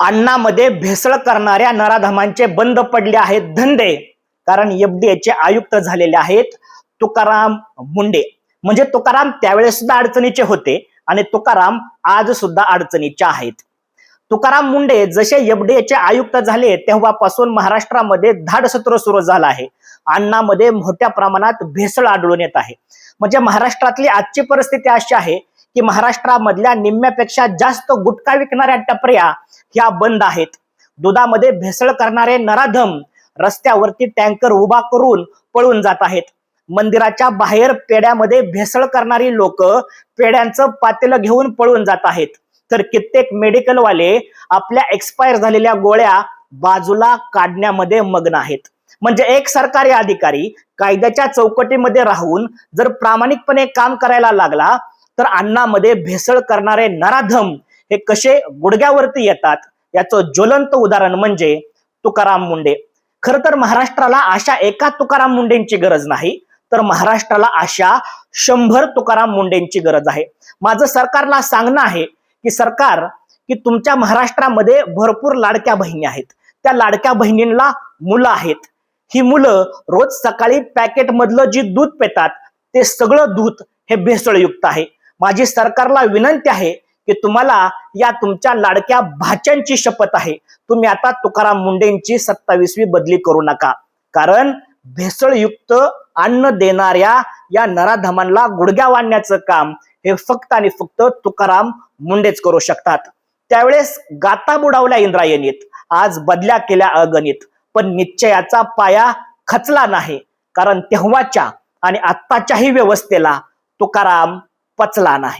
अन्नामध्ये भेसळ करणाऱ्या नराधमांचे बंद पडले आहेत धंदे, कारण एफडीएचे आयुक्त झालेले आहेत तुकाराम मुंडे. म्हणजे तुकाराम त्यावेळेस सुद्धा अडचणीचे होते आणि तुकाराम आज सुद्धा अडचणीचे आहेत. तुकाराम मुंडे जसे एफडीएचे आयुक्त झाले तेव्हापासून महाराष्ट्रामध्ये धाडसत्र सुरू झालं आहे. अन्नामध्ये मोठ्या प्रमाणात भेसळ आढळून येत आहे. म्हणजे महाराष्ट्रातली आजची परिस्थिती अशी आहे की महाराष्ट्रामधल्या निम्म्यापेक्षा जास्त गुटखा विकणाऱ्या टपऱ्या ह्या बंद आहेत. दुधामध्ये भेसळ करणारे नराधम रस्त्यावरती टँकर उभा करून पळून जात आहेत. मंदिराच्या बाहेर पेड्यामध्ये भेसळ करणारी लोक पेड्यांचं पातेलं घेऊन पळून जात आहेत. तर कित्येक मेडिकलवाले आपल्या एक्सपायर झालेल्या गोळ्या बाजूला काढण्यामध्ये मग्न आहेत. म्हणजे एक सरकारी अधिकारी कायद्याच्या चौकटीमध्ये राहून जर प्रामाणिकपणे काम करायला लागला तर अन्नामध्ये भेसळ करणारे नराधम हे कसे गुडघ्यावरती येतात याचं ज्वलंत उदाहरण म्हणजे तुकाराम मुंडे. खर तर महाराष्ट्राला अशा एका तुकाराम मुंडेंची गरज नाही, तर महाराष्ट्राला अशा 100 तुकाराम मुंडेंची गरज आहे. माझं सरकारला सांगणं आहे की सरकार, की तुमच्या महाराष्ट्रामध्ये भरपूर लाडक्या बहिणी आहेत. त्या लाडक्या बहिणींना मुलं आहेत. ही मुलं रोज सकाळी पॅकेट मधलं जे दूध पितात ते सगळं दूध हे भेसळयुक्त आहे. माझी सरकारला विनंती आहे की तुम्हाला या तुमच्या लाडक्या भाच्यांची शपथ आहे, तुम्ही आता तुकाराम मुंडेंची 27वी बदली करू नका. कारण भेसळयुक्त अन्न देणाऱ्या या नराधमांना गुडघ्या वाढण्याचं काम हे फक्त आणि फक्त तुकाराम मुंडेच करू शकतात. त्यावेळेस गाता बुडावल्या इंद्रायणीत, आज बदल्या केल्या अगणित, पण निश्चयाचा पाया खचला नाही. कारण तेव्हाच्या आणि आत्ताच्याही व्यवस्थेला तुकाराम पचला नाही.